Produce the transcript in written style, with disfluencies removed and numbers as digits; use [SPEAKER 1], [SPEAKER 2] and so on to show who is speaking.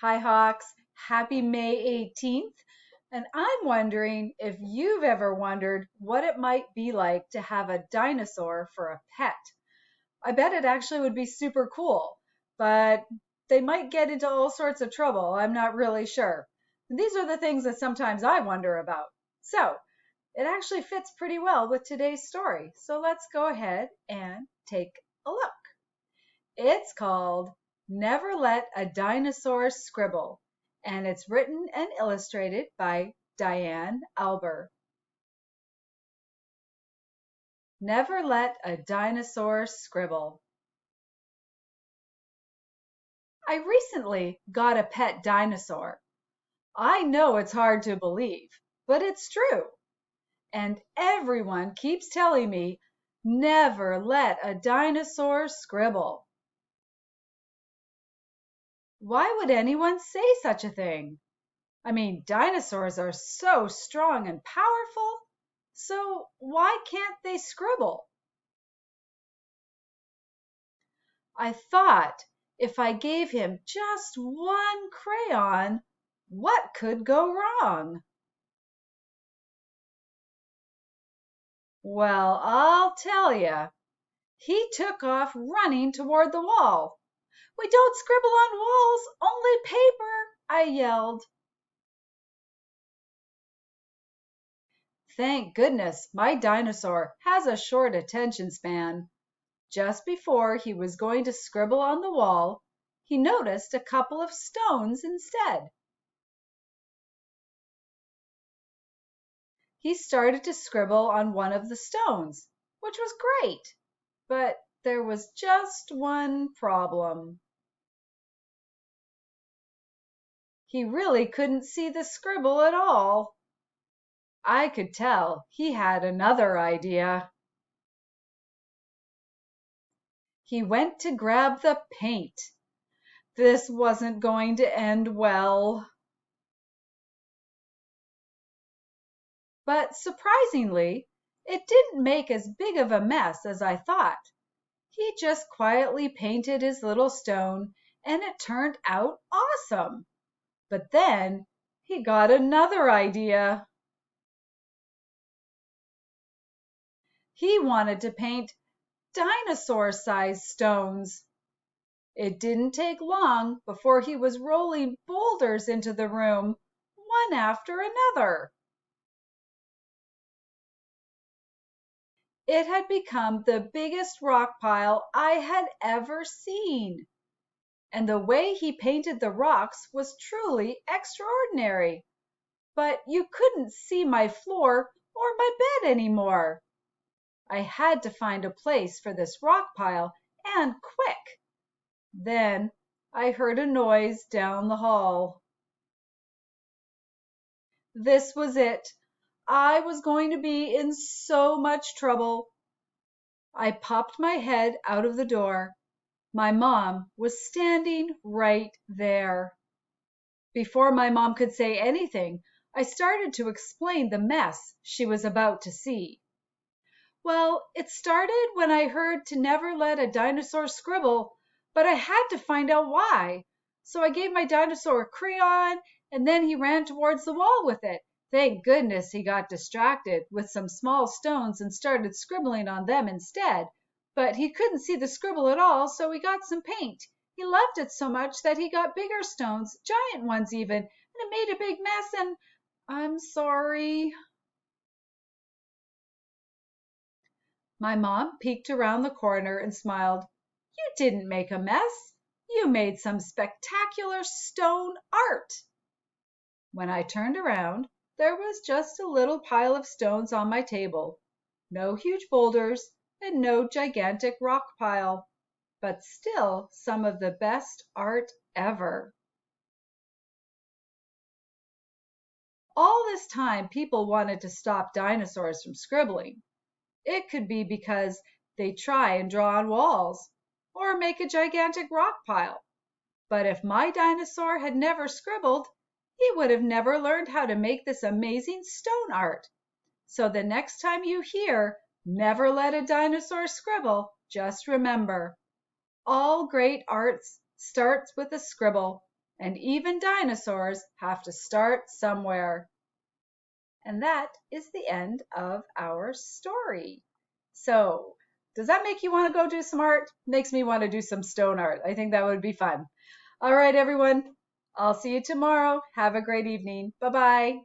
[SPEAKER 1] Hi, Hawks. Happy May 18th. And I'm wondering if you've ever wondered what it might be like to have a dinosaur for a pet. I bet it actually would be super cool, but they might get into all sorts of trouble. I'm not really sure. And these are the things that sometimes I wonder about. So it actually fits pretty well with today's story. So let's go ahead and take a look. It's called Never Let a Dinosaur Scribble, and it's written and illustrated by Diane Alber. Never Let a Dinosaur Scribble. I recently got a pet dinosaur. I know it's hard to believe, but it's true. And everyone keeps telling me, never let a dinosaur scribble. Why would anyone say such a thing? I mean, dinosaurs are so strong and powerful, so why can't they scribble? I thought if I gave him just one crayon, what could go wrong? Well, I'll tell ya. He took off running toward the wall. We don't scribble on walls, only paper, I yelled. Thank goodness my dinosaur has a short attention span. Just before he was going to scribble on the wall, he noticed a couple of stones instead. He started to scribble on one of the stones, which was great, but there was just one problem. He really couldn't see the scribble at all. I could tell he had another idea. He went to grab the paint. This wasn't going to end well. But surprisingly, it didn't make as big of a mess as I thought. He just quietly painted his little stone, and it turned out awesome. But then he got another idea. He wanted to paint dinosaur-sized stones. It didn't take long before he was rolling boulders into the room, one after another. It had become the biggest rock pile I had ever seen. And the way he painted the rocks was truly extraordinary. But you couldn't see my floor or my bed anymore. I had to find a place for this rock pile, and quick. Then I heard a noise down the hall. This was it. I was going to be in so much trouble. I popped my head out of the door. My mom was standing right there. Before my mom could say anything, I started to explain the mess she was about to see. Well, it started when I heard to never let a dinosaur scribble, but I had to find out why. So I gave my dinosaur a crayon, and then he ran towards the wall with it. Thank goodness he got distracted with some small stones and started scribbling on them instead. But he couldn't see the scribble at all, so he got some paint. He loved it so much that he got bigger stones, giant ones even, and it made a big mess, and I'm sorry. My mom peeked around the corner and smiled. You didn't make a mess. You made some spectacular stone art. When I turned around, there was just a little pile of stones on my table. No huge boulders and no gigantic rock pile, but still some of the best art ever. All this time, people wanted to stop dinosaurs from scribbling. It could be because they try and draw on walls or make a gigantic rock pile. But if my dinosaur had never scribbled, he would have never learned how to make this amazing stone art. So the next time you hear, never let a dinosaur scribble, just remember, all great arts starts with a scribble. And even dinosaurs have to start somewhere. And that is the end of our story. So, does that make you want to go do some art? Makes me want to do some stone art. I think that would be fun. All right, everyone. I'll see you tomorrow. Have a great evening. Bye-bye.